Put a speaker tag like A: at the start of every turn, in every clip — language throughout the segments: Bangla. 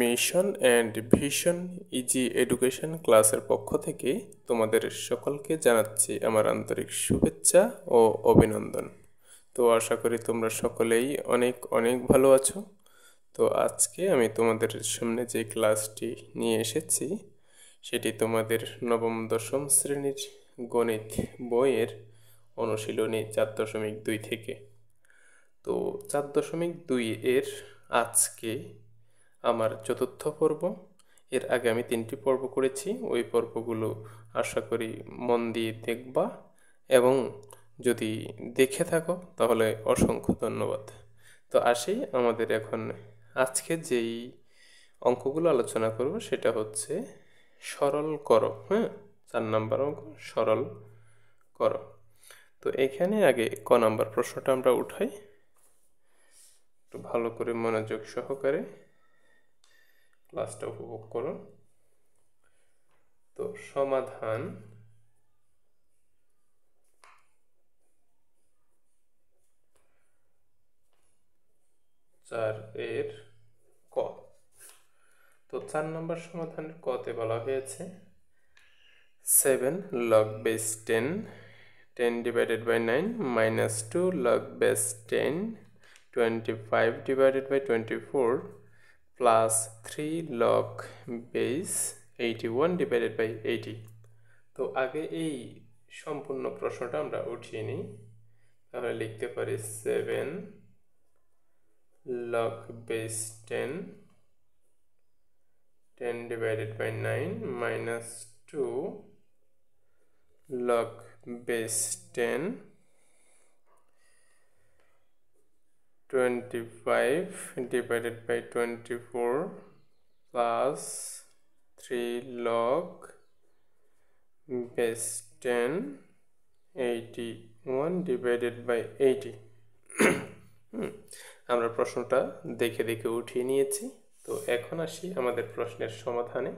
A: Mission and vision easy education ক্লাসের পক্ষ থেকে তোমাদের সকলকে জানাচ্ছি আমার আন্তরিক শুভেচ্ছা ও অভিনন্দন। তো আশা করি তোমরা সকলেই অনেক অনেক ভালো আছো। তো আজকে আমি তোমাদের সামনে যে ক্লাসটি নিয়ে এসেছি সেটি তোমাদের নবম দশম শ্রেণীর গণিত বইয়ের অনুশীলনী 4.2 থেকে। তো 4.2 এর আজকে আমার চতুর্থ পর্ব। এর আগে আমি 3টি পর্ব করেছি, ওই পর্বগুলো আশা করি মন দিয়ে দেখবা, এবং যদি দেখে থাকো তাহলে অসংখ্য ধন্যবাদ। তো আসি আমাদের এখন আজকে যেই অঙ্কগুলো আলোচনা করব সেটা হচ্ছে সরল করো। 4 নাম্বার অঙ্ক, সরল করো। তো এখানে আগে ক নাম্বার প্রশ্নটা আমরা উঠাই, একটু ভালো করে মনোযোগ সহকারে ক্লাসটা উপভোগ করুন। তো সমাধান চার এর ক। তো 4 নম্বর সমাধানের কতে বলা হয়েছে 7 log base 10 10 divided by 9 minus 2 log base 10 25 divided by 24 plus 3 log base 81 divided by 80। তো আগে এই সম্পূর্ণ প্রশ্নটা আমরা উঠিয়ে নিই, তাহলে লিখতে পারি 7 log base 10 10 divided by 9 minus 2 log base 10 25 divided by 24 plus 3 log base 10 81 divided by 80। আমরা প্রশ্নটা দেখে দেখে উঠিয়ে নিয়েছি। তো এখন আসি আমাদের প্রশ্নের সমাধানে।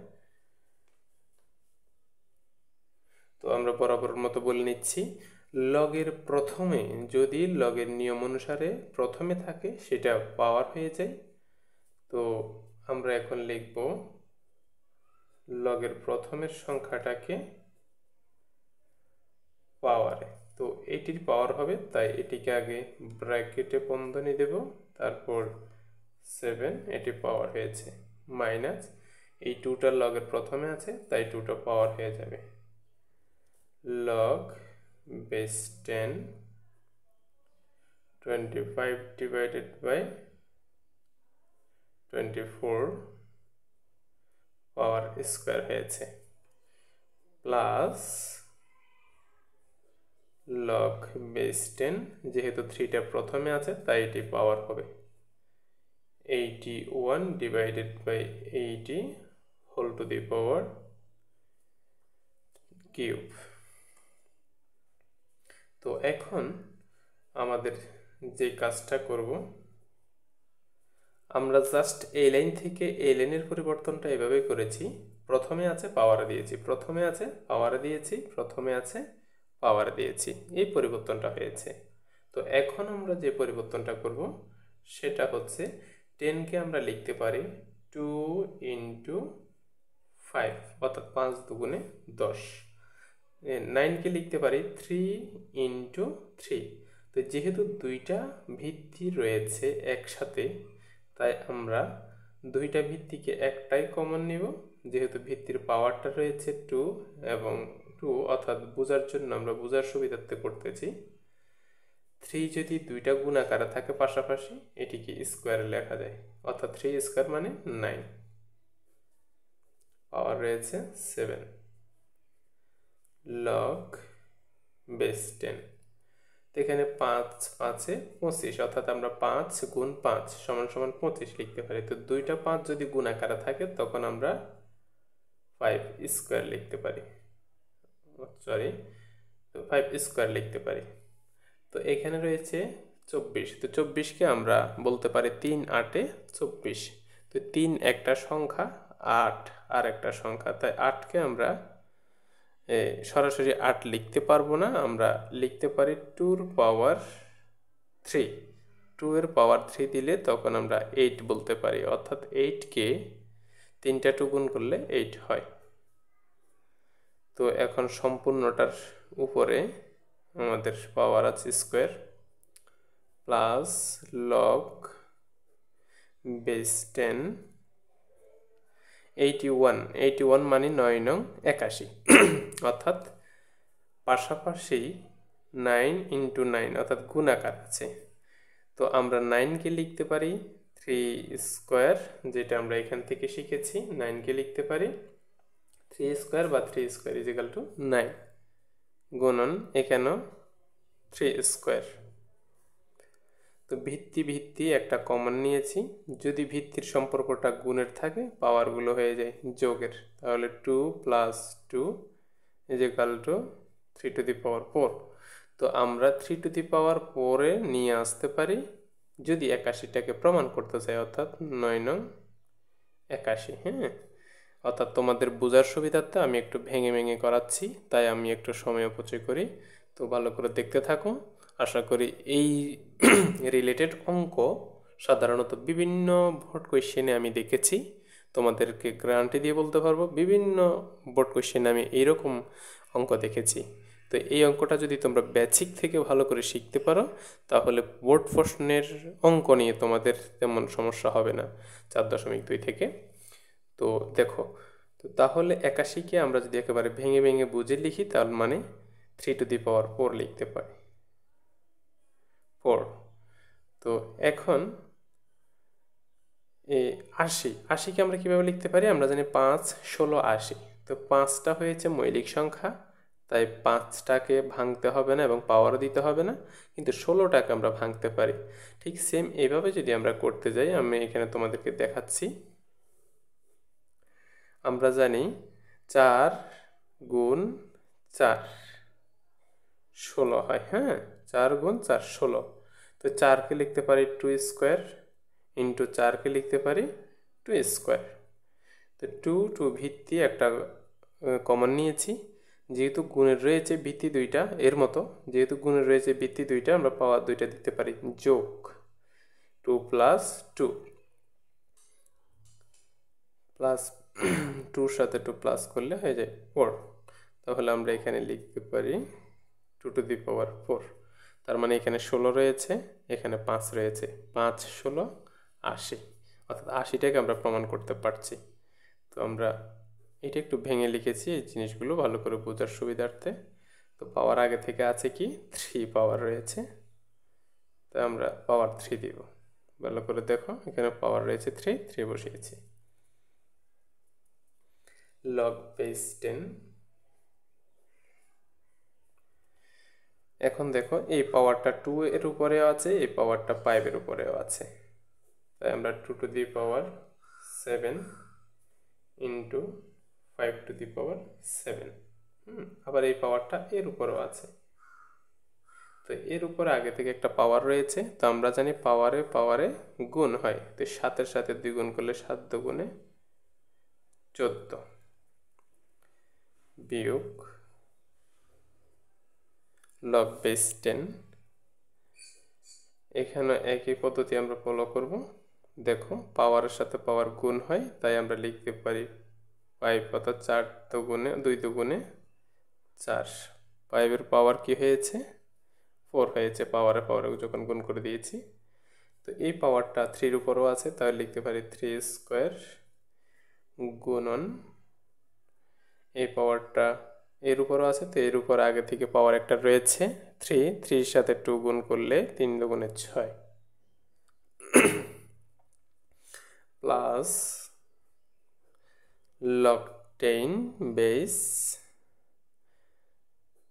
A: তো আমরা বরাবর মতো বলে নিচ্ছি, লগের প্রথমে যদি লগের নিয়ম অনুসারে প্রথমে থাকে সেটা পাওয়ার হয়ে যায়। তো আমরা এখন লিখব লগের প্রথমের সংখ্যাটাকে পাওয়ারে। তো এটির পাওয়ার হবে, তাই এটিকে আগে ব্র্যাকেটে বন্ধনী দেব, তারপর 7, এটি পাওয়ার হয়েছে, মাইনাস এই 2টা লগের প্রথমে আছে তাই 2টা পাওয়ার হয়ে যাবে। log base 10 25 divided by 24 power square হয়েছে, প্লাস log base 10 যেহেতু 3টা প্রথমে আছে তাই এটি পাওয়ার হবে 81 divided by 80 whole to the power cube. তো এখন আমাদের যে কাজটা করব, আমরা জাস্ট এই লাইন থেকে এই লাইনের পরিবর্তনটা এভাবে করেছি, প্রথমে আছে পাওয়ারে দিয়েছি, প্রথমে আছে পাওয়ারে দিয়েছি, প্রথমে আছে পাওয়ারে দিয়েছি, এই পরিবর্তনটা হয়েছে। তো এখন আমরা যে পরিবর্তনটা করব সেটা হচ্ছে 10কে আমরা লিখতে পারি 2 into 5, অর্থাৎ 5 দুগুণে 10। 9কে লিখতে পারি 3 into 3। তো যেহেতু দুইটা ভিত্তি রয়েছে একসাথে, তাই আমরা দুইটা ভিত্তিকে একটাই কমন নিব, যেহেতু ভিত্তির পাওয়ারটা রয়েছে 2 এবং 2, অর্থাৎ বোঝার জন্য আমরা বোঝার সুবিধার্থে করতেছি। 3 যদি দুইটা গুণাকারে থাকে পাশাপাশি, এটিকে স্কোয়ারে লেখা যায়, অর্থাৎ 3 স্কোয়ার মানে 9, পাওয়ার রয়েছে 7 log base 10। তো এখানে 5 5 25, অর্থাৎ আমরা 5 গুণ 5 সমান সমান 25 লিখতে পারি। তো দুইটা 5 যদি গুণাকারে থাকে তখন আমরা 5 স্কোয়ার লিখতে পারি, সরি 5 স্কোয়ার লিখতে পারি। তো এখানে রয়েছে 24, তো 24কে আমরা বলতে পারি 3 8 24। তো 3 একটা সংখ্যা, 8 আর একটা সংখ্যা, তাই 8কে আমরা সরাসরি 8 লিখতে পারবো না, আমরা লিখতে পারি 2 এর পাওয়ার 3। 2 এর পাওয়ার 3 দিলে তখন আমরা 8 বলতে পারি, অর্থাৎ 8কে 3টা 2 গুণ করলে 8 হয়। তো এখন সম্পূর্ণটার উপরে আমাদের পাওয়ার আছে স্কোয়ার প্লাস লগ বেস 10 81 মানে 9 নং 81 অর্থাৎ পাশাপাশি 9 ইন্টু 9 অর্থাৎ গুণাকার আছে। তো আমরা 9কে লিখতে পারি 3 স্কোয়ার, যেটা আমরা এখান থেকে শিখেছি। 9কে লিখতে পারি 3 স্কোয়ার বা 3 স্কোয়ার ইজ ইকাল টু 9 গুণন এখানেও 3 স্কোয়ার। তো ভিত্তি একটা কমন নিয়েছি। যদি ভিত্তির সম্পর্কটা গুণের থাকে, পাওয়ারগুলো হয়ে যায় যোগের, তাহলে 2 plus 2 is equal to 3 to the power 4। তো আমরা 3 টু দি পাওয়ার 4-এ নিয়ে আসতে পারি যদি 81টাকে প্রমাণ করতে চাই, অর্থাৎ 9 নং 81। হ্যাঁ, অর্থাৎ তোমাদের বোঝার সুবিধার্থে আমি একটু ভেঙে ভেঙে করাচ্ছি, তাই আমি একটু সময় অপচয় করি। তো ভালো করে দেখতে থাকো। আশা করি এই রিলেটেড অঙ্ক সাধারণত বিভিন্ন বোর্ড কোয়েশ্চেনে আমি দেখেছি। তোমাদেরকে গ্যারান্টি দিয়ে বলতে পারবো বিভিন্ন বোর্ড কোয়েশ্চেনে আমি এইরকম অঙ্ক দেখেছি। তো এই অঙ্কটা যদি তোমরা বেসিক থেকে ভালো করে শিখতে পারো, তাহলে বোর্ড প্রশ্নের অঙ্ক নিয়ে তোমাদের তেমন সমস্যা হবে না 4.2 থেকে। তো দেখো, তো তাহলে 81কে আমরা যদি একেবারে ভেঙে ভেঙে বুঝে লিখি, তার মানে 3 টু দি পাওয়ার 4 লিখতে পারি 4। তো এখন এই 80কে আমরা কীভাবে লিখতে পারি? আমরা জানি 5, 16, 80। তো 5টা হয়েছে মৌলিক সংখ্যা, তাই 5টাকে ভাঙতে হবে না এবং পাওয়ারও দিতে হবে না, কিন্তু 16টাকে আমরা ভাঙতে পারি। ঠিক সেম এইভাবে যদি আমরা করতে যাই, আমি এখানে তোমাদেরকে দেখাচ্ছি। আমরা জানি 4 গুণ 4 16 হয়। হ্যাঁ, 4 গুণ 4 16। তো 4কে লিখতে পারি 2 স্কোয়ার ইন্টু 4কে লিখতে পারি 2 স্কোয়ার। তো 2 ভিত্তি একটা কমন নিয়েছি। যেহেতু গুণের রয়েছে ভিত্তি দুইটা, এর মতো যেহেতু গুণের রয়েছে ভিত্তি দুইটা, আমরা পাওয়ার দুইটা দিতে পারি যোগ 2 প্লাস 2 প্লাস 2-র সাথে 2 প্লাস করলে হয়ে যায় 4। তাহলে আমরা এখানে লিখতে পারি 2 টু দি পাওয়ার 4। তার মানে এখানে 16 রয়েছে, এখানে 5 রয়েছে, 5 16 80, অর্থাৎ 80টাকে আমরা প্রমাণ করতে পারছি। তো আমরা এটা একটু ভেঙে লিখেছি এই জিনিসগুলো ভালো করে বোঝার সুবিধার্থে। তো পাওয়ার আগে থেকে আছে কি 3 পাওয়ার রয়েছে, তো আমরা পাওয়ার 3 দিব। ভালো করে দেখো, এখানে পাওয়ার রয়েছে 3 বসিয়েছি। Log base 10। এখন দেখো, এই পাওয়ারটা 2 এর উপরেও আছে, এই পাওয়ারটা 5 এর উপরেও আছে, তাই আমরা 2 to the power 7 into 5 to the power 7। আবার এই পাওয়ারটা এর উপরেও আছে, তো এর উপরে আগে থেকে একটা পাওয়ার রয়েছে। তো আমরা জানি পাওয়ারে গুণ হয়, তো 7-এর সাথে 2 গুণ করলে 7 দুগুণে 14 বিয়োগ লগ বেস 10। এখানে একই পদ্ধতি আমরা ফলো করব। দেখো, পাওয়ারের সাথে পাওয়ার গুণ হয়, তাই আমরা লিখতে পারি 5, অর্থাৎ 4 দুগুণে 2 দুগুণে 4। 5-এর পাওয়ার কি হয়েছে? 4 হয়েছে, পাওয়ারে যখন গুণ করে দিয়েছি। তো এই পাওয়ারটা 3-র উপরও আছে, তাহলে লিখতে পারি 3 স্কোয়ার গুণন এই পাওয়ারটা এর উপরও আছে, তো এর উপর আগে থেকে পাওয়ার একটা রয়েছে 3-এর সাথে 2 গুণ করলে 3 দুগুণে 6 প্লাস লগ 10 বেস।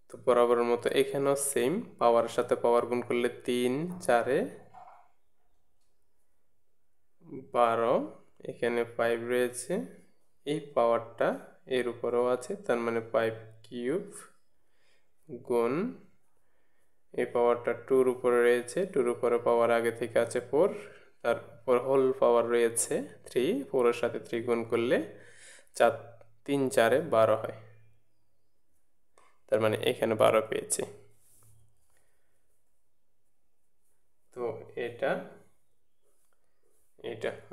A: তো বরাবরের মতো এখানেও সেম, পাওয়ারের সাথে পাওয়ার গুণ করলে 3 4-এ 12, এখানে 5 রয়েছে, এই পাওয়ারটা এর উপরেও আছে, তার মানে 5 কিউব গুণ এই পাওয়ারটা 2-র উপরে রয়েছে, 2-র উপরে পাওয়ার আগে থেকে আছে 4, তারপর হোল পাওয়ার রয়েছে 3, 4-এর সাথে 3 গুণ করলে 3 4-এ 12 হয়, তার মানে এখানে 12 পেয়েছি। তো এটা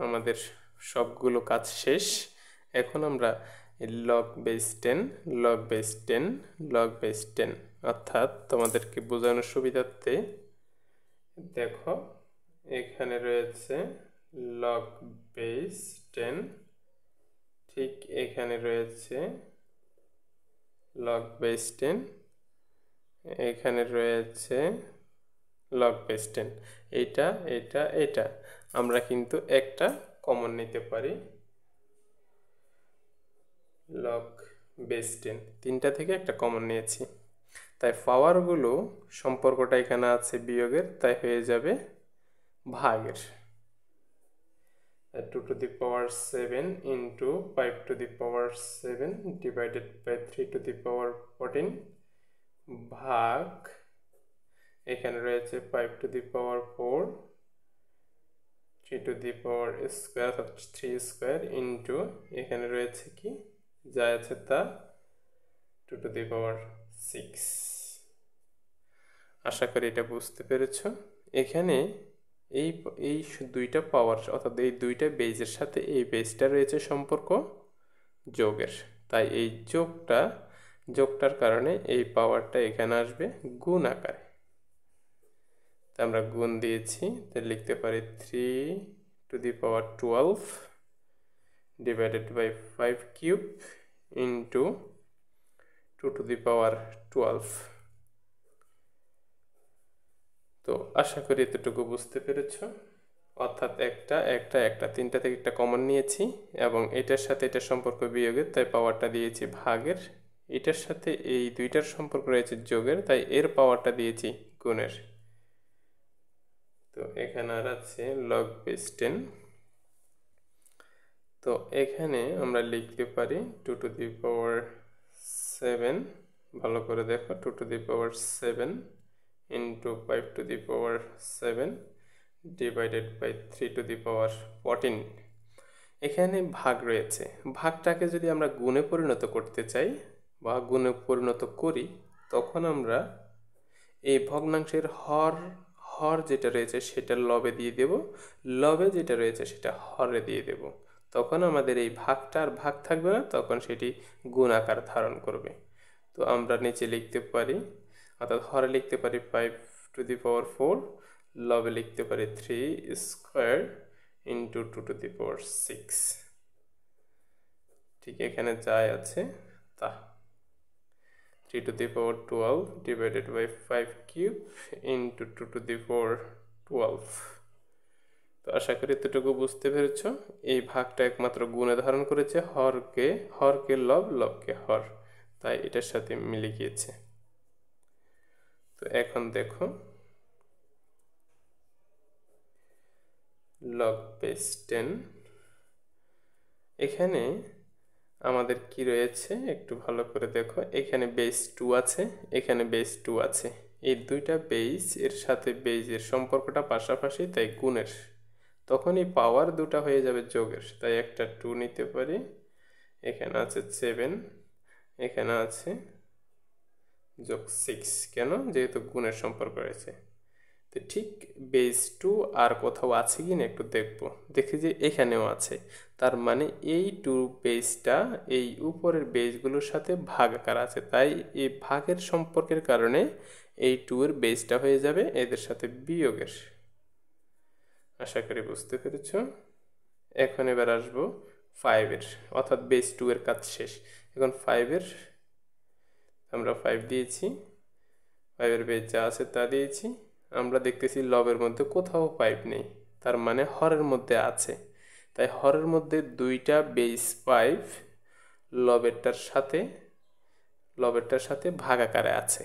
A: আমাদের সবগুলো কাজ শেষ। এখন আমরা log base 10 log base 10 log base 10 অর্থাৎ তোমাদেরকে বোঝানোর সুবিধার্থে দেখো এখানে রয়েছে লগ বেস 10, ঠিক এখানে রয়েছে লগ বেস 10, এখানে রয়েছে লগ বেস 10। এটা এটা এটা আমরা কিন্তু একটা কমন নিতে পারি, লগ বেস 10 তিনটা থেকে একটা কমন নিয়েছি, তাই পাওয়ারগুলো সম্পর্কটা এখানে আছে বিয়োগের, তাই হয়ে যাবে ভাগের। 2 to the power 7 into 5 to the power 7 divided by 3 to the power 14 ভাগ এখানে রয়েছে 5 to the power 4 3 to the power square অর্থাৎ 3 স্কয়ার ইন্টু এখানে রয়েছে কি যা আছে তা 2 to the power 6। আশা করি এটা বুঝতে পেরেছ। এখানে এই এই দুইটা পাওয়ার অর্থাৎ এই দুইটা বেজের সাথে এই বেজটা রয়েছে সম্পর্ক যোগের, তাই এই যোগটার কারণে এই পাওয়ারটা এখানে আসবে গুণ আকারে। তা আমরা গুণ দিয়েছি, তাই লিখতে পারি 3 to the power 12 divided by 5 cube into 2 to the power 12। তো আশা করি এতটুকু বুঝতে পেরেছ। অর্থাৎ একটা তিনটা থেকে একটা কমন নিয়েছি এবং এটার সাথে এটা সম্পর্ক বিয়োগের, তাই পাওয়ারটা দিয়েছি ভাগের। এটার সাথে এই দুইটার সম্পর্ক রয়েছে যোগের, তাই এর পাওয়ারটা দিয়েছি গুণের। তো এখানে আর আছে লগ বেস 10। তো এখানে আমরা লিখতে পারি 2 to the power 7, ভালো করে দেখো 2 to the power 7 into 5 to the power 7 divided by 3 to the power 14। এখানে ভাগ রয়েছে, ভাগটাকে যদি আমরা গুণে পরিণত করতে চাই বা গুণে পরিণত করি, তখন আমরা এই ভগ্নাংশের হর যেটা রয়েছে সেটা লবে দিয়ে দেব, লবে যেটা রয়েছে সেটা হরে দিয়ে দেব। তখন আমাদের এই ভাগটা আর ভাগ থাকবে না, তখন সেটি গুণ আকার ধারণ করবে। তো আমরা নিচে লিখতে পারি, অর্থাৎ হরে লিখতে পারি 5 to the power 4, লবে লিখতে পারি 3 square into 2 to the power 6। ঠিক এখানে যাই আছে তা 3 to the power 12 divided by 5 cube into 2 to the power 12। তো আশা করি এতটুকু বুঝতে পেরেছ। এই ভাগটা একমাত্র গুণে ধারণ করেছে, হরকে লব, লবকে হর, তাই এটার সাথে মিলে গিয়েছে। তো এখন দেখো লগ বেস 10, এখানে আমাদের কি রয়েছে একটু ভালো করে দেখো, এখানে বেস 2 আছে, এখানে বেস 2 আছে, এই দুইটা বেস এর সাথে বেজের সম্পর্কটা পাশাপাশি, তাই গুণের। তখন এই পাওয়ার দুটা হয়ে যাবে যোগের, তাই একটা 2 নিতে পারি, এখানে আছে 7, এখানে আছে যোগ 6, কেন যেহেতু গুণের সম্পর্ক রয়েছে। তো ঠিক বেস 2 আর কোথাও আছে কি না একটু দেখব, দেখি যে এখানেও আছে, তার মানে এই 2 বেসটা এই উপরের বেসগুলোর সাথে ভাগাকার আছে, তাই এই ভাগের সম্পর্কের কারণে এই 2 এর বেসটা হয়ে যাবে এদের সাথে বিয়োগের। আশা করি বুঝতে পেরেছ। এখন এবার আসবো 5 এর, অর্থাৎ বেস 2 এর কাজ শেষ। এখন 5 এর আমরা 5 দিয়েছি, 5 এর বেস যা আছে তা দিয়েছি। আমরা দেখতেছি লবের মধ্যে কোথাও 5 নেই, তার মানে হরের মধ্যে আছে, তাই হরের মধ্যে দুইটা বেস 5 লবেরটার সাথে ভাগাকারে আছে,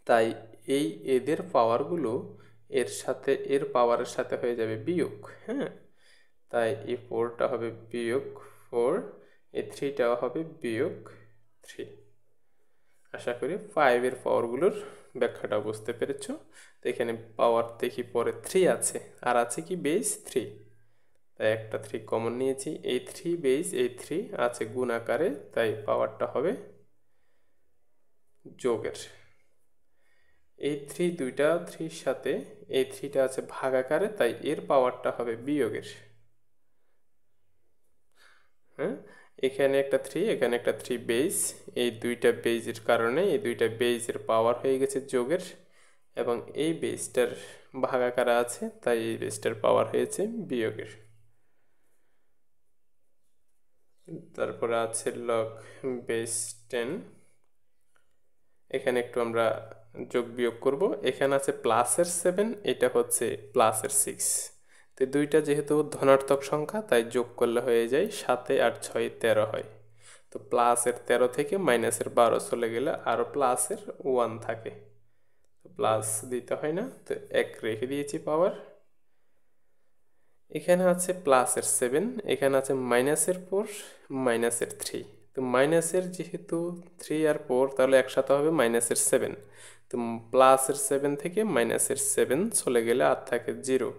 A: তাই এদের পাওয়ারগুলো এর পাওয়ারের সাথে হয়ে যাবে বিয়োগ। হ্যাঁ, তাই এই 4টা হবে বিয়োগ 4, এই 3টাও হবে বিয়োগ 3। আশা করি 5 এর পাওয়ারগুলোর ব্যাখ্যাটা বুঝতে পেরেছ। তো এখানে পাওয়ার দেখি পরে 3 আছে, আর আছে কি বেস 3, তাই একটা 3 কমন নিয়েছি। এই 3 বেস, এই 3 আছে গুণ আকারে, তাই পাওয়ারটা হবে যোগের। এই 3 দুইটা 3 সাথে এই 3টা আছে ভাগ আকারে, তাই এর পাওয়ারটা হবে বিয়োগের। হ্যাঁ, এখানে একটা 3, এখানে একটা 3 বেস, এই দুইটা বেজের কারণে এই দুইটা বেজের পাওয়ার হয়ে গেছে যোগের, এবং এই বেসটার ভাগাকার আছে তাই এই বেসটার পাওয়ার হয়েছে বিয়োগের। তারপরে আছে লগ বেস 10, এখানে একটু আমরা যোগ বিয়োগ করব। এখানে আছে প্লাসের 7, এটা হচ্ছে প্লাসের 6। তো দুইটা যেহেতু ধনাত্মক সংখ্যা তাই যোগ করলে হয়ে যায় 7 আর 6 13 হয়। তো প্লাসের 13 থেকে মাইনাসের 12 চলে গেলে আরও প্লাসের 1 থাকে, তো প্লাস দিতে হয় না, তো 1 রেখে দিয়েছি পাওয়ার। এখানে আছে প্লাসের 7, এখানে আছে মাইনাসের 4, মাইনাসের 3। তো মাইনাসের যেহেতু 3 আর 4 তাহলে একসাথে হবে মাইনাসের 7। তো প্লাসের 7 থেকে মাইনাসের 7 চলে গেলে আর থাকে 0,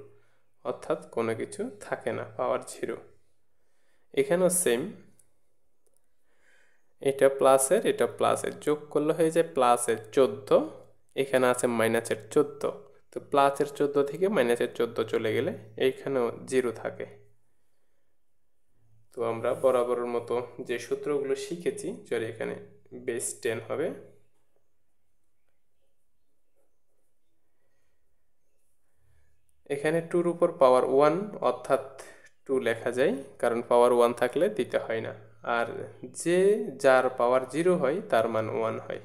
A: অর্থাৎ কোনো কিছু থাকে না, পাওয়ার 0। এখানেও সেম, এটা প্লাসের এটা প্লাসের যোগ করলে হয়ে যায় প্লাসের 14, এখানে আছে মাইনাসের 14। তো প্লাসের 14 থেকে মাইনাসের 14 চলে গেলে এইখানেও 0 থাকে। তো আমরা বরাবরের মতো যে সূত্রগুলো শিখেছি, চলে এখানে বেস 10 হবে। এখানে 2 উপর পাওয়ার 1, অর্থাৎ 2 লেখা যায়, কারণ পাওয়ার 1 থাকলে দিতে হয় না। আর যে যার পাওয়ার 0 হয় তার মান 1 হয়,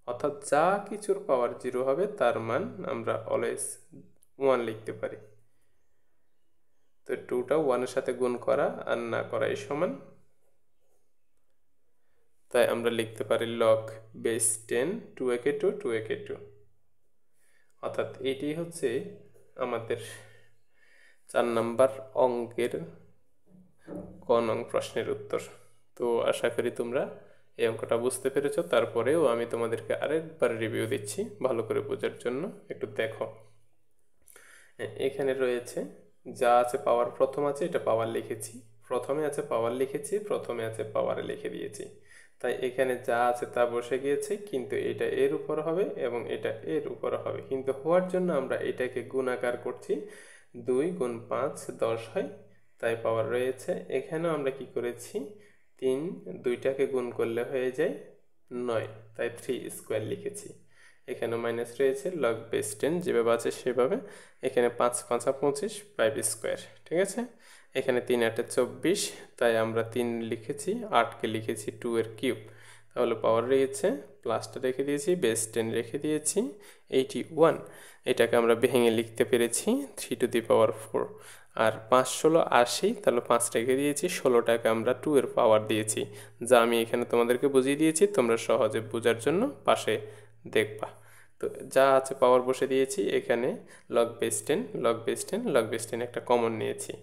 A: অর্থাৎ যা কিছুর পাওয়ার 0 হবে তার মান আমরা অলওয়েজ 1 লিখতে পারি। তো 2টা 1-এর সাথে গুণ করা আর না করাই সমান, তাই আমরা লিখতে পারি লগ বেস 10 2 একে 2 2 একে 2, অর্থাৎ এটি হচ্ছে আমাদের 4 নাম্বার অঙ্কের ক নং প্রশ্নের উত্তর। তো আশা করি তোমরা এই অঙ্কটা বুঝতে পেরেছো। তারপরেও আমি তোমাদেরকে আরেকবার রিভিউ দিচ্ছি ভালো করে বোঝার জন্য, একটু দেখো। এখানে রয়েছে যা আছে পাওয়ার, প্রথম আছে এটা পাওয়ার লিখেছি, প্রথমে আছে পাওয়ার লিখেছি, প্রথমে আছে পাওয়ারে লিখে দিয়েছি। তাই এখানে যা আছে তা বসে গিয়েছে, কিন্তু এটা এর উপর হবে এবং এটা এর উপর হবে, কিন্তু হওয়ার জন্য আমরা এটাকে গুণাকার করছি, 2 গুণ 5 10 হয়, তাই পাওয়ার রয়েছে। এখানেও আমরা কি করেছি, 3 দুইটাকে গুণ করলে হয়ে যায় 9, তাই 3 স্কোয়ার লিখেছি। এখানে মাইনাস রয়েছে, লগ বেস 10 যেভাবে আছে সেভাবে। এখানে 5 5 25 5 স্কোয়ার, ঠিক আছে। এখানে 3 8 24, তাই আমরা 3 লিখেছি, 8কে লিখেছি 2 এর কিউব, তাহলে পাওয়ার রয়েছে, প্লাসটা রেখে দিয়েছি, বেস 10 রেখে দিয়েছি 81। এটাকে আমরা ভেঙে লিখতে পেরেছি 3 টু দি পাওয়ার 4। আর 5 16 80, তাহলে 5 রেখে দিয়েছি, 16টাকে আমরা 2 এর পাওয়ার দিয়েছি, যা আমি এখানে তোমাদেরকে বুঝিয়ে দিয়েছি, তোমরা সহজে বোঝার জন্য পাশে দেখবা। তো যা আছে পাওয়ার বসে দিয়েছি, এখানে log base 10 log base 10 log base 10 একটা কমন নিয়েছি।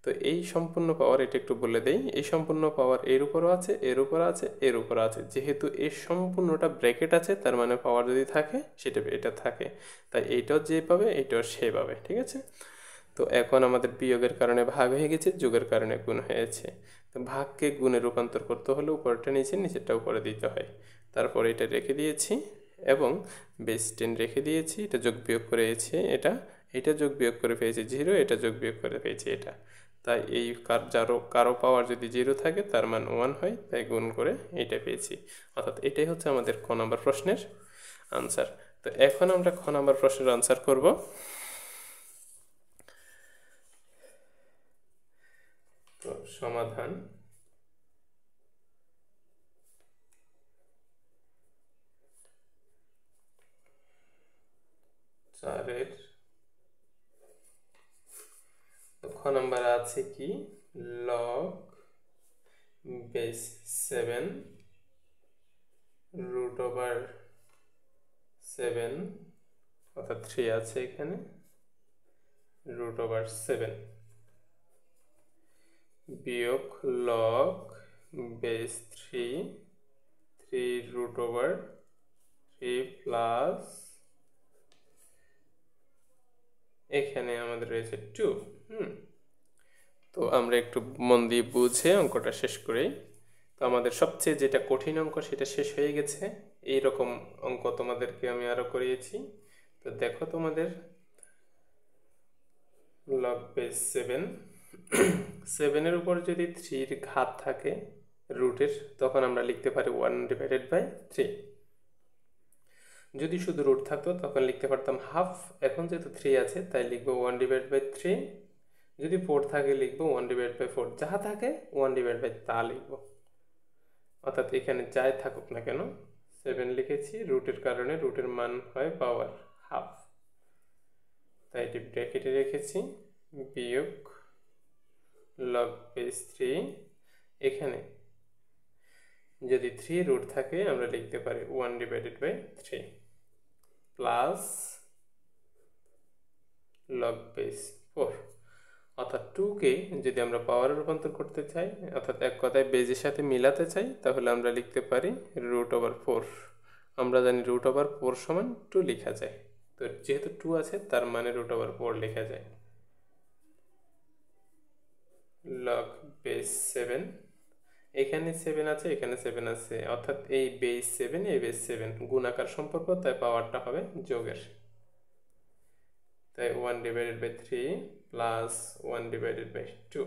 A: তো এই সম্পূর্ণ পাওয়ার, এটা একটু বলে দেই, এই সম্পূর্ণ পাওয়ার এর উপরও আছে, এর উপর আছে, এর উপর আছে, যেহেতু এর সম্পূর্ণটা ব্র্যাকেট আছে তার মানে পাওয়ার যদি থাকে সেটা এটা থাকে, তাই এইটাও যে পাবে এইটাও সে পাবে, ঠিক আছে। তো এখন আমাদের বিয়োগের কারণে ভাগ হয়ে গেছে, যোগের কারণে গুণ হয়েছে। তো ভাগকে গুণে রূপান্তর করতে হলে উপরটা নিচে, নিচেরটা উপরে দিতে হয়। তারপর এটা রেখে দিয়েছি এবং বেস 10 রেখে দিয়েছি, এটা যোগ বিয়োগ করেছি, এটা যোগ বিয়োগ করে পেয়েছি 0, এটা যোগ বিয়োগ করে পেয়েছি এটা। তাই এই কারো পাওয়ার যদি 0 থাকে তার মান 1 হয়, তাই গুণ করে এইটা পেয়েছি। অর্থাৎ এটাই হচ্ছে আমাদের ক নম্বর প্রশ্নের আনসার। তো এখন আমরা খ নম্বর প্রশ্নের আনসার করব। তো সমাধান, খ নম্বরে আছে কি, লগ বেস 7 রুট ওভার 7, অর্থাৎ 3 আছে এখানে, রুট ওভার 7 বিয়োগ log base 3 root over 3 plus এখানে আমাদের রয়েছে 2। তো আমরা একটু মন দিয়ে বুঝে অঙ্কটা শেষ করি। তো আমাদের সবচেয়ে যেটা কঠিন অঙ্ক সেটা শেষ হয়ে গেছে, এইরকম অঙ্ক তোমাদেরকে আমি আরো করিয়েছি। তো দেখো তোমাদের লগ বেস 7 7-এর উপর যদি 3-র ঘাত থাকে রুটের, তখন আমরা লিখতে পারি 1/3। যদি শুধু রুট থাকতো তখন লিখতে পারতাম হাফ। এখন যেহেতু 3 আছে তাই লিখবো 1/3। যদি 4 থাকে লিখবো 1/4। যাহা থাকে 1/, তা লিখবো। অর্থাৎ এখানে যাই থাকুক না কেন 7 লিখেছি, রুটের কারণে রুটের মান হয় পাওয়ার হাফ, তাই এটি ব্র্যাকেটে রেখেছি। বিয়োগ লগ বেস 3। এখানে যদি 3 রুট থাকে আমরা লিখতে পারি 1/3 প্লাস লগ বেস 4। অর্থাৎ 2কে যদি আমরা পাওয়ারে রূপান্তর করতে চাই, অর্থাৎ এক কথায় বেজের সাথে মিলাতে চাই, তাহলে আমরা লিখতে পারি √4। আমরা জানি √4 সমান 2 লেখা যায়, তো যেহেতু 2 আছে তার মানে √4 লেখা যায়। লগ বেস 7, এখানে 7 আছে, এখানে 7 আছে, অর্থাৎ এই বেস 7 এই বেস 7 গুণাকার সম্পর্ক, তাই পাওয়ারটা হবে যোগের। তাই 1/3 প্লাস 1/2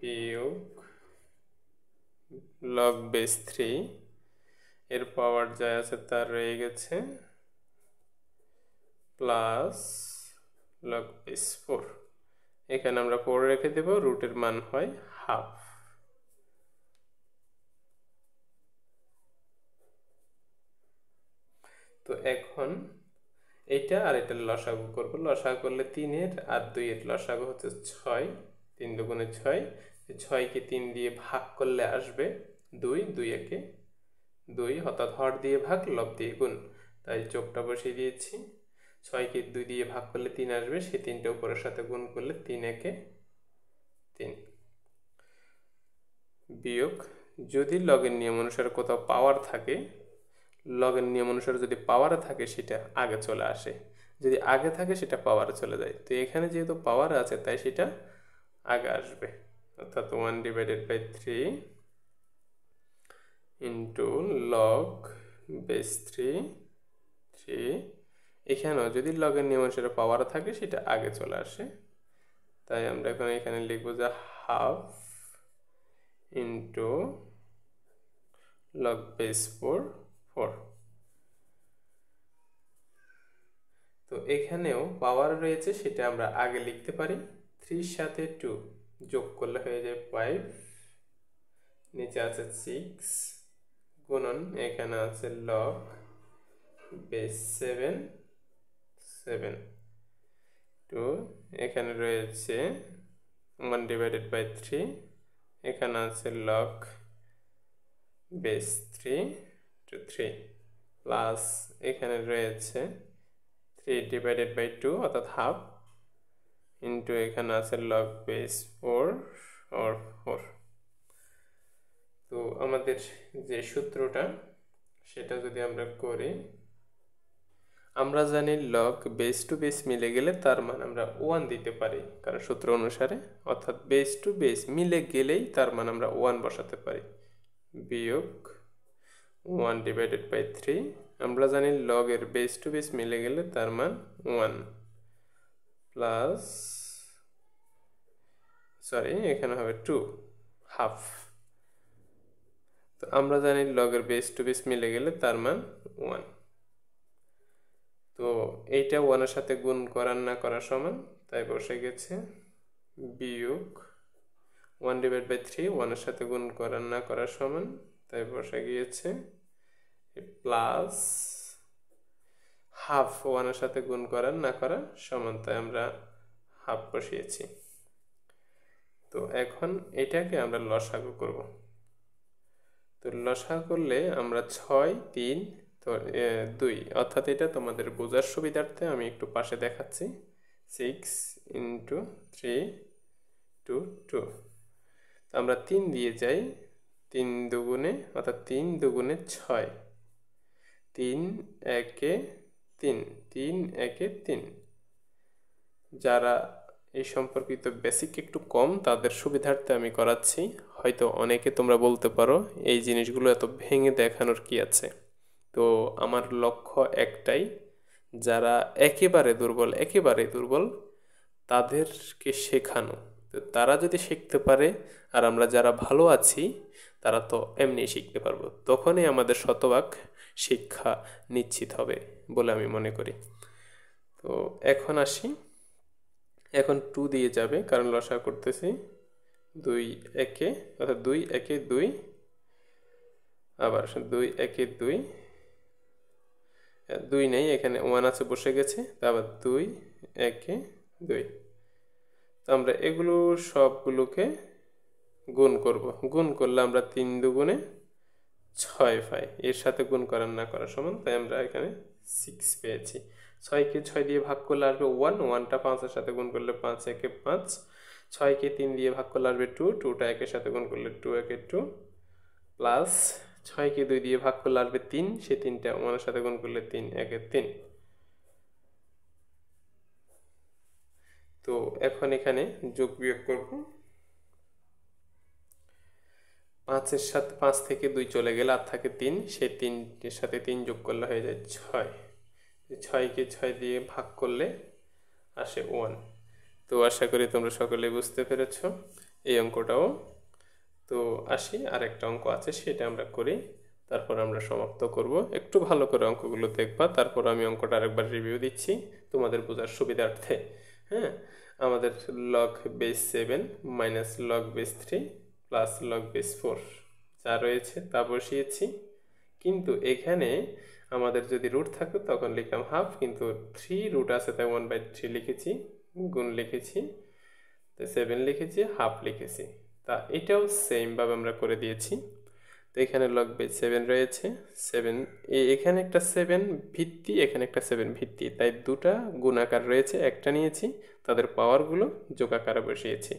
A: বিয়োগ লগ বেস 3, এর পাওয়ার যা আছে তার রয়ে গেছে, প্লাস লগ বেস 4। এখানে আমরা 4 রেখে দেব, রুটের মান হয় হাফ। তো এখন এইটা আর এটার লসাগু করব। লসাগু করলে 3-এর আর 2-এর লসাগু হচ্ছে 6। 3 দুগুণে 6, 6কে 3 দিয়ে ভাগ করলে আসবে 2, 2 একে 2, অর্থাৎ হর দিয়ে ভাগ লব দিয়ে গুণ, তাই যোগটা বসিয়ে দিয়েছি। 6কে 2 দিয়ে ভাগ করলে 3 আসবে, সেই 3টা উপরের সাথে গুণ করলে 3 একে 3 বিয়োগ, যদি লগের নিয়ম অনুসারে কোথাও পাওয়ার থাকে, লগের নিয়ম অনুসারে যদি পাওয়ারে থাকে সেটা আগে চলে আসে, যদি আগে থাকে সেটা পাওয়ারে চলে যায়। তো এখানে যেহেতু পাওয়ার আছে তাই সেটা আগে আসবে, অর্থাৎ 1/3 ইন্টু লগ বেস 3। এখানেও যদি লগের নিয়ম অনুসারে পাওয়ার থাকে সেটা আগে চলে আসে, তাই আমরা এখন এখানে লিখবো যে হাফ ইন্টু লগ বেস 4। তো এখানেও পাওয়ার রয়েছে, সেটা আমরা আগে লিখতে পারি। 3-র সাথে 2 যোগ করলে হয়ে যায় 5, নিচে আছে 6 গুণন এখানে আছে লগ বেস 7 2, এখানে রয়েছে 1/3, এখানে আছে লগ বেস 3 প্লাস এখানে রয়েছে 3/2 অর্থাৎ হাফ ইন্টু এখানে আছে লগ বেস 4। তো আমাদের যে সূত্রটা সেটা যদি আমরা করি, আমরা জানি লগ বেস টু বেস মিলে গেলে তার মান আমরা 1 দিতে পারি, কারণ সূত্র অনুসারে, অর্থাৎ বেস টু বেস মিলে গেলেই তার মান আমরা 1 বসাতে পারি। বিয়োগ 1/3, আমরা জানি লগের বেস টু বেস মিলে গেলে তার মান 1 প্লাস, এখানে হবে 2 হাফ। তো আমরা জানি লগের বেস টু বেস মিলে গেলে তার মান 1। তো এইটা 1-এর সাথে গুণ করার না করা সমান, তাই বসে গেছে বিয়োগ 1/3 1-এর সাথে গুণ করার না করা সমান, তাই বসে গিয়েছে প্লাস হাফ 1-এর সাথে গুণ করার না করা সমান, তাই আমরা হাফ বসিয়েছি। তো এখন এটাকে আমরা লসাগু করব। তো লসাগু করলে আমরা 6 3 তো 2, অর্থাৎ এটা তোমাদের বোঝার সুবিধার্থে আমি একটু পাশে দেখাচ্ছি। 6 × 3 2 2, তো আমরা 3 দিয়ে যাই, 3 দুগুণে অর্থাৎ 3 দুগুণে 6, 3 একে 3, 3 একে 3। যারা এই সম্পর্কিত বেসিক একটু কম তাদের সুবিধার্থে আমি করাচ্ছি, হয়তো অনেকে তোমরা বলতে পারো এই জিনিসগুলো এত ভেঙে দেখানোর কি আছে। তো আমার লক্ষ্য একটাই, যারা একেবারে দুর্বল তাদেরকে শেখানো। তো তারা যদি শিখতে পারে আর আমরা যারা ভালো আছি তারা তো এমনি শিখতে পারবো, তখনই আমাদের শতভাগ শিক্ষা নিশ্চিত হবে বলে আমি মনে করি। তো এখন আসি, এখন 2 দিয়ে যাবে কারণ লসাগু করতেছি 2 একে, অর্থাৎ 2 একে 2, আবার 2 একে 2, 2 নেই এখানে 1 আছে বসে গেছে, আবার 2 একে 2। তো আমরা এগুলো সবগুলোকে গুণ করব, গুণ করলে আমরা 3 দুগুণে 6 পাই, এর সাথে গুণ করার না করা সমান, তাই আমরা এখানে 6 পেয়েছি। 6কে 6 দিয়ে ভাগ করলে আসবে 1, 1টা 5-এর সাথে গুণ করলে 5 একে 5, 6কে 3 দিয়ে ভাগ করলে আসবে 2, 2টা 1-এর সাথে গুণ করলে 2 একে 2, প্লাস 6কে 2 দিয়ে ভাগ করলে আসবে 3, সেই 3টা 1-এর সাথে গুণ করলে 3 একে 3। তো এখন এখানে যোগ বিয়োগ করব, 5-এর সাথে 5 থেকে 2 চলে গেলে আর থাকে 3, সেই 3-এর সাথে 3 যোগ করলে হয়ে যায় 6, 6কে 6 দিয়ে ভাগ করলে আসে 1। তো আশা করি তোমরা সকলেই বুঝতে পেরেছ এই অঙ্কটাও। তো আসি, আরেকটা অঙ্ক আছে সেটা আমরা করি, তারপর আমরা সমাপ্ত করব। একটু ভালো করে অঙ্কগুলো দেখবা, তারপর আমি অঙ্কটা আরেকবার রিভিউ দিচ্ছি তোমাদের বোঝার সুবিধার্থে। হ্যাঁ, আমাদের log base 7 minus log base 3 plus log base 4 যা রয়েছে তা বসিয়েছি, কিন্তু এখানে আমাদের যদি রুট থাকতো তখন লিখলাম হাফ, কিন্তু 3 রুট আছে তাই 1/3 লিখেছি, গুণ লিখেছি, তো 7 লিখেছি, হাফ লিখেছি। তা এটাও সেমভাবে আমরা করে দিয়েছি। তো এখানে লগ বেস 7 রয়েছে, 7 এখানে একটা 7 ভিত্তি, এখানে একটা 7 ভিত্তি, তাই দুটা গুণাকার রয়েছে, একটা নিয়েছি, তাদের পাওয়ারগুলো যোগাকারে বসিয়েছি,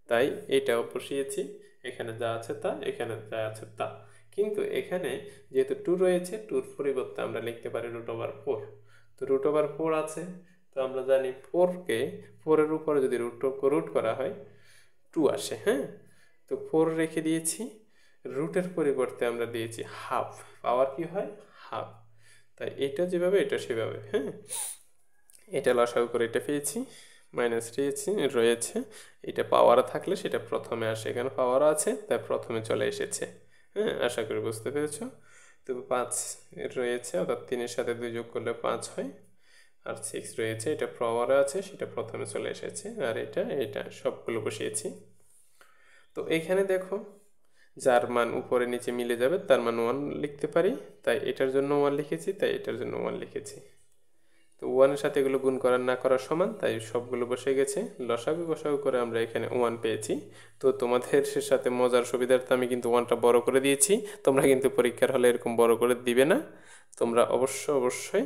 A: তাই এটাও বসিয়েছি, এখানে যা আছে তা, এখানে যা আছে তা। কিন্তু এখানে যেহেতু 2 রয়েছে, 2-র পরিবর্তে আমরা লিখতে পারি √4। তো √4 আছে, তো আমরা জানি 4কে 4-এর উপরে যদি রুট করা হয় 2 আসে। হ্যাঁ, তো 4 রেখে দিয়েছি, রুটের পরিবর্তে আমরা দিয়েছি হাফ, পাওয়ার কি হয় হাফ, তাই এটা যেভাবে এটা সেভাবে। হ্যাঁ, এটা লসাগু করে এটা পেয়েছি, মাইনাস রয়েছে, এটা পাওয়ার থাকলে সেটা প্রথমে আসে, এখানে পাওয়ার আছে তাই প্রথমে চলে এসেছে। হ্যাঁ, আশা করি বুঝতে পেরেছ। তো 5 রয়েছে, অর্থাৎ 3-এর সাথে 2 যোগ করলে 5 হয়, আর 6 রয়েছে, এটা পাওয়ারে আছে সেটা প্রথমে চলে এসেছে, আর এটা সবগুলো বসিয়েছি। তো এখানে দেখো যার মান উপরে নিচে মিলে যাবে তার মান 1 লিখতে পারি, তাই এটার জন্য 1 লিখেছি, তাই এটার জন্য 1 লিখেছি। তো 1-এর সাথে এগুলো গুণ করার না করার সমান, তাই সবগুলো বসে গেছে, লসাগু গসাগু করে আমরা এখানে 1 পেয়েছি। তো তোমাদের সাথে মজার সুবিধার্থে আমি কিন্তু 1টা বড় করে দিয়েছি, তোমরা কিন্তু পরীক্ষার হলে এরকম বড় করে দিবে না, তোমরা অবশ্যই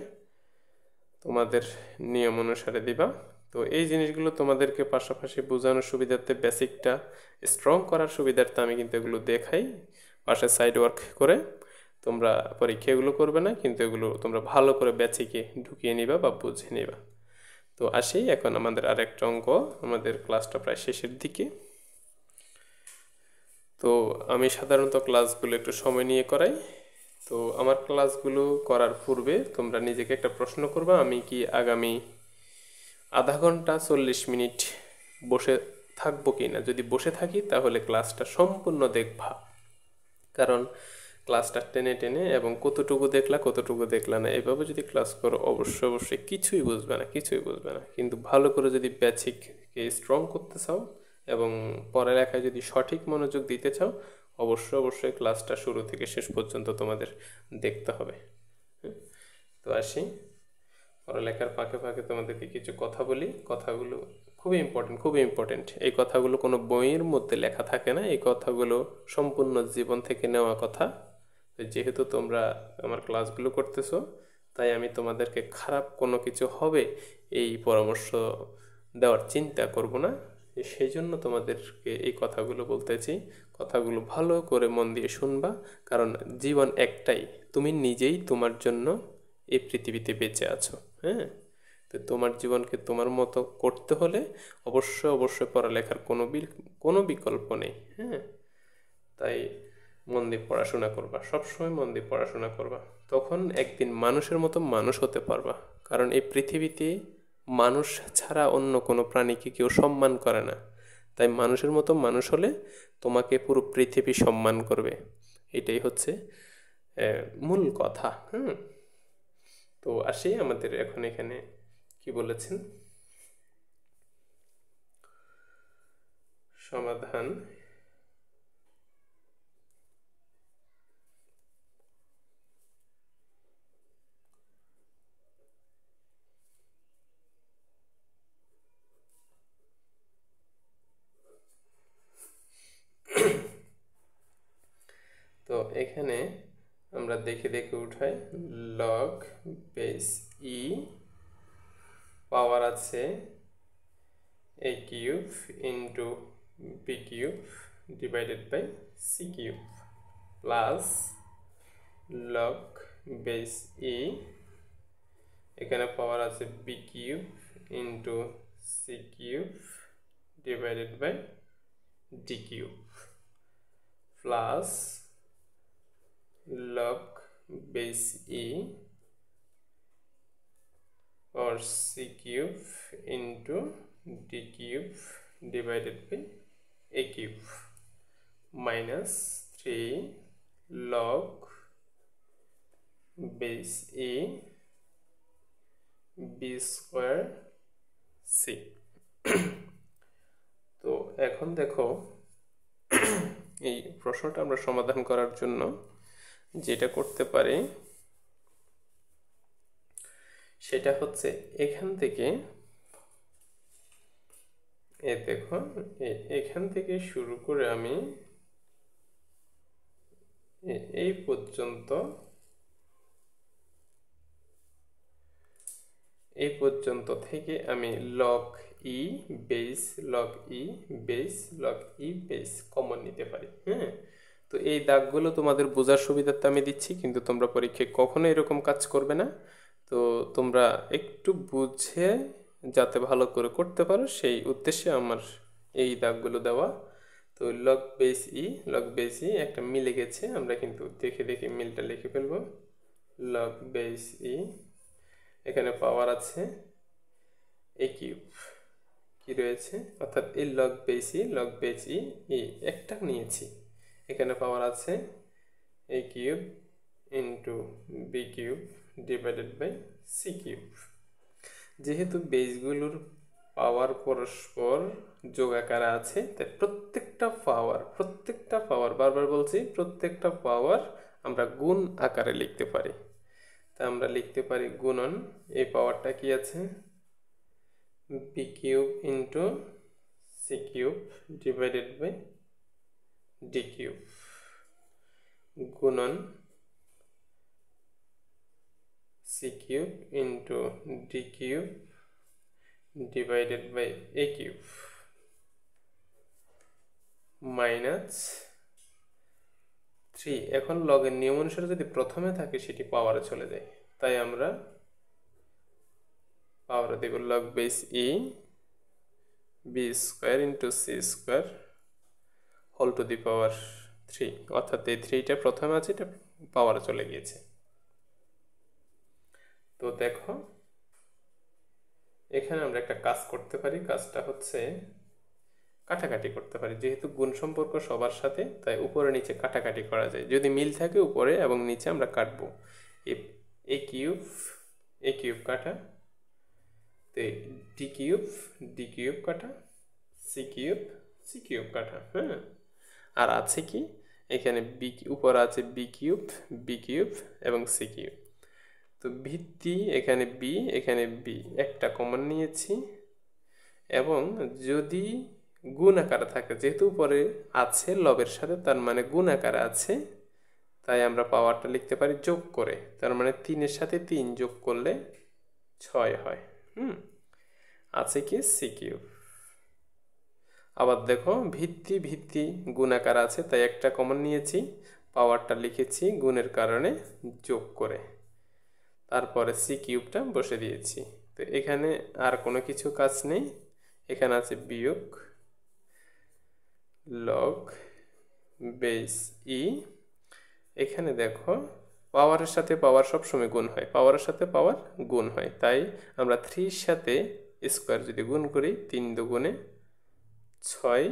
A: তোমাদের নিয়ম অনুসারে দিবা। তো এই জিনিসগুলো তোমাদেরকে পাশাপাশি বোঝানোর সুবিধার্থে, বেসিকটা স্ট্রং করার সুবিধার্থে আমি কিন্তু এগুলো দেখাই পাশে সাইড ওয়ার্ক করে। তোমরা পরীক্ষা এগুলো করবে না, কিন্তু এগুলো তোমরা ভালো করে বেসিকে ঢুকিয়ে নিবা বা বুঝে নিবা। তো আসি এখন আমাদের আরেকটা অঙ্ক, আমাদের ক্লাসটা প্রায় শেষের দিকে। তো আমি সাধারণত ক্লাসগুলো একটু সময় নিয়ে করাই। তো আমার ক্লাসগুলো করার পূর্বে তোমরা নিজেকে একটা প্রশ্ন করবা, আমি কি আগামী আধা ঘন্টা 40 মিনিট বসে থাকবো কি না। যদি বসে থাকি তাহলে ক্লাসটা সম্পূর্ণ দেখবা, কারণ ক্লাসটা টেনে টেনে এবং কতটুকু দেখলা না এভাবে যদি ক্লাস করো অবশ্যই কিছুই বুঝবে না। কিন্তু ভালো করে যদি বেসিককে স্ট্রং করতে চাও এবং পড়ালেখায় যদি সঠিক মনোযোগ দিতে চাও, অবশ্যই ক্লাসটা শুরু থেকে শেষ পর্যন্ত তোমাদের দেখতে হবে। তো আসি, পড়ালেখার ফাঁকে ফাঁকে তোমাদেরকে কিছু কথা বলি, কথাগুলো খুবই ইম্পর্টেন্ট। এই কথাগুলো কোনো বইয়ের মধ্যে লেখা থাকে না, এই কথাগুলো সম্পূর্ণ জীবন থেকে নেওয়া কথা। যেহেতু তোমরা আমার ক্লাসগুলো করতেছো, তাই আমি তোমাদেরকে খারাপ কোনো কিছু হবে এই পরামর্শ দেওয়ার চিন্তা করব না, সেই জন্য তোমাদেরকে এই কথাগুলো বলতেছি। কথাগুলো ভালো করে মন দিয়ে শুনবা, কারণ জীবন একটাই, তুমি নিজেই তোমার জন্য এই পৃথিবীতে বেঁচে আছো। হ্যাঁ, তো তোমার জীবনকে তোমার মতো করতে হলে অবশ্যই পড়ালেখার কোনো বিকল্প নেই। হ্যাঁ, তাই মন দিয়ে পড়াশোনা করবা, সবসময় মন দিয়ে পড়াশোনা করবা, তখন একদিন মানুষের মতো মানুষ হতে পারবা। কারণ এই পৃথিবীতে মানুষ ছাড়া অন্য কোনো প্রাণীকে কেউ সম্মান করে না, তাই মানুষের মতো মানুষ হলে তোমাকে পুরো পৃথিবী সম্মান করবে। এটাই হচ্ছে মূল কথা। তো আসি আমাদের এখন এখানে কি বলেছেন সমাধান। তো এখানে আমরা দেখে দেখে উঠাই লগ বেস ই পাওয়ার আছে a cube into B cube divided by C cube plus log base e এখানে পাওয়ার আছে b cube into C cube divided by d cube plus log base e or c cube into d cube divided by a cube minus 3 log base e b square c। তো এখন দেখো এই প্রশ্নটা আমরা সমাধান করার জন্য যেটা করতে পারি সেটা হচ্ছে এখান থেকে দেখো এখান থেকে শুরু করে আমি এই পর্যন্ত থেকে আমি লগ ই বেস কমন নিতে পারি। তো এই দাগগুলো তোমাদের বোঝার সুবিধার্থে আমি দিচ্ছি, কিন্তু তোমরা পরীক্ষায় কখনো এরকম কাজ করবে না। তো তোমরা একটু বুঝে যাতে ভালো করে করতে পারো সেই উদ্দেশ্যে আমার এই দাগগুলো দেওয়া। তো লগ বেস ই একটা মিলে গেছে, আমরা কিন্তু দেখে দেখে মিলটা লিখে ফেলবো। লগ বেস ই এখানে পাওয়ার আছে এ কিউব কি রয়েছে, অর্থাৎ এই লগ বেস ই একটা নিয়েছি, এখানে পাওয়ার আছে a cube into B cube divided by C cube. যেহেতু বেসগুলোর পাওয়ার পরস্পর যোগ আকারে আছে, তাই প্রত্যেকটা পাওয়ার বারবার বলছি, প্রত্যেকটা পাওয়ার আমরা গুণ আকারে লিখতে পারি। তা আমরা লিখতে পারি গুণন, এই পাওয়ারটা কি আছে b cube into C cube divided by d cube গুণন c cube into d cube divided by a cube minus 3। এখন লগের নিয়ম অনুসারে যদি প্রথমে থাকে সেটি পাওয়ারে চলে যায়, তাই আমরা পাওয়ারে দেব log base E b square into c square whole to the power 3, অর্থাৎ এই 3টা প্রথমে আছে, এটা পাওয়ারে চলে গিয়েছে। তো দেখো এখানে আমরা একটা কাজ করতে পারি, কাজটা হচ্ছে কাটাকাটি করতে পারি। যেহেতু গুণ সম্পর্ক সবার সাথে, তাই উপরে নিচে কাটাকাটি করা যায়। যদি মিল থাকে উপরে এবং নিচে আমরা কাটবো। এ কিউব কাটা, তো ডি কিউব কাটা, সি কিউব কাটা। আর আছে কি এখানে উপর আছে বি কিউব এবং সি কিউব। তো ভিত্তি এখানে বি একটা কমন নিয়েছি, এবং যদি গুণ আকারে থাকে, যেহেতু উপরে আছে লবের সাথে, তার মানে গুণ আকারে আছে, তাই আমরা পাওয়ারটা লিখতে পারি যোগ করে। তার মানে 3-এর সাথে 3 যোগ করলে 6 হয়। আছে কি সি কিউব। আবার দেখো ভিত্তি গুণ আকারে আছে, তাই একটা কমন নিয়েছি, পাওয়ারটা লিখেছি গুণের কারণে যোগ করে, তারপরে সি কিউবটা বসে দিয়েছি। তো এখানে আর কোনো কিছু কাজ নেই, এখানে আছে বিয়োগ লগ বেস ই। এখানে দেখো পাওয়ারের সাথে পাওয়ার সবসময় গুণ হয়, পাওয়ারের সাথে পাওয়ার গুণ হয়, তাই আমরা 3-র সাথে স্কোয়ার যদি গুণ করি 3 দুগুণে 6,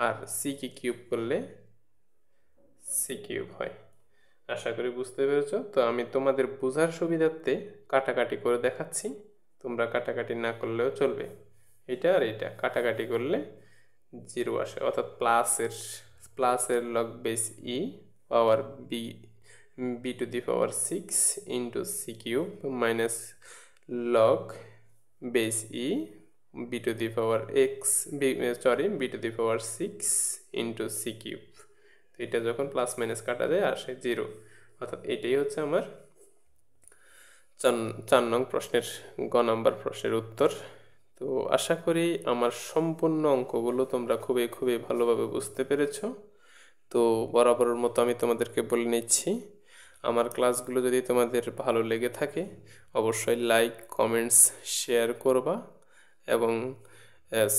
A: আর সিকে কিউব করলে সি কিউব হয়। আশা করি বুঝতে পেরেছ। তো আমি তোমাদের বোঝার সুবিধার্থে কাটাকাটি করে দেখাচ্ছি, তোমরা কাটাকাটি না করলেও চলবে। এটা আর এটা কাটাকাটি করলে 0 আসে, অর্থাৎ প্লাসের log base E power B to the power 6 into C cube minus log base E B to the power B to the power 6 into C cube. তো এটা যখন প্লাস মাইনাস কাটা যায় আসে 0, অর্থাৎ এটাই হচ্ছে আমার 4 নং প্রশ্নের গ নাম্বার প্রশ্নের উত্তর। তো আশা করি আমার সম্পূর্ণ অঙ্কগুলো তোমরা খুবই খুবই ভালোভাবে বুঝতে পেরেছ। তো বরাবরের মতো আমি তোমাদেরকে বলে নিচ্ছি, আমার ক্লাসগুলো যদি তোমাদের ভালো লেগে থাকে অবশ্যই লাইক, কমেন্টস, শেয়ার করবা এবং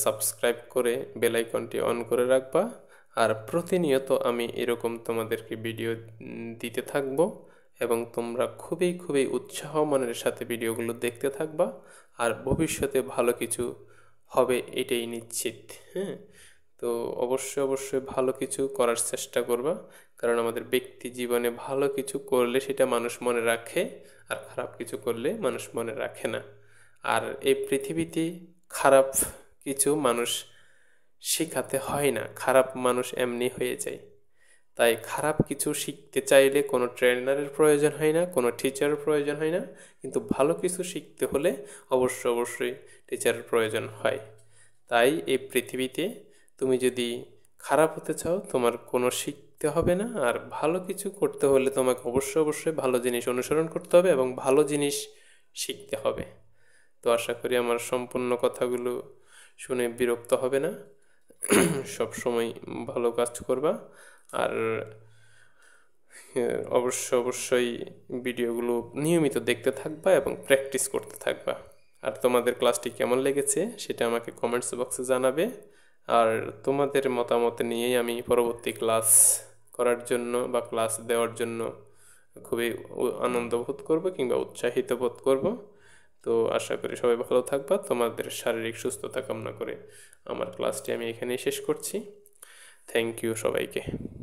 A: সাবস্ক্রাইব করে বেল আইকনটি অন করে রাখবা। আর প্রতিনিয়ত আমি এরকম তোমাদেরকে ভিডিও দিতে থাকব এবং তোমরা খুবই খুবই উৎসাহ মনের সাথে ভিডিওগুলো দেখতে থাকবা, আর ভবিষ্যতে ভালো কিছু হবে এটাই নিশ্চিত। হ্যাঁ, তো অবশ্যই ভালো কিছু করার চেষ্টা করবা, কারণ আমাদের ব্যক্তি জীবনে ভালো কিছু করলে সেটা মানুষ মনে রাখে, আর খারাপ কিছু করলে মানুষ মনে রাখে না। আর এই পৃথিবীতে খারাপ কিছু মানুষ শেখাতে হয় না, খারাপ মানুষ এমনি হয়ে যায়। তাই খারাপ কিছু শিখতে চাইলে কোনো ট্রেনারের প্রয়োজন হয় না, কোনো টিচারের প্রয়োজন হয় না, কিন্তু ভালো কিছু শিখতে হলে অবশ্যই টিচারের প্রয়োজন হয়। তাই এই পৃথিবীতে তুমি যদি খারাপ হতে চাও তোমার কোনো শিখতে হবে না, আর ভালো কিছু করতে হলে তোমাকে অবশ্যই ভালো জিনিস অনুসরণ করতে হবে এবং ভালো জিনিস শিখতে হবে। তো আশা করি আমার সম্পূর্ণ কথাগুলো শুনে বিরক্ত হবে না, সব সময় ভালো কাজ করবা, আর অবশ্যই ভিডিওগুলো নিয়মিত দেখতে থাকবা এবং প্র্যাকটিস করতে থাকবা। আর তোমাদের ক্লাসটি কেমন লেগেছে সেটা আমাকে কমেন্টস বক্সে জানাবে, আর তোমাদের মতামত নিয়েই আমি পরবর্তী ক্লাস করার জন্য বা ক্লাস দেওয়ার জন্য খুবই আনন্দ বোধ করবো কিংবা উৎসাহিত বোধ করব। তো আশা করি সবাই ভালো থাকবা। তোমাদের শারীরিক সুস্থতা কামনা করে আমার ক্লাসটি আমি এখানেই শেষ করছি। থ্যাংক ইউ সবাইকে।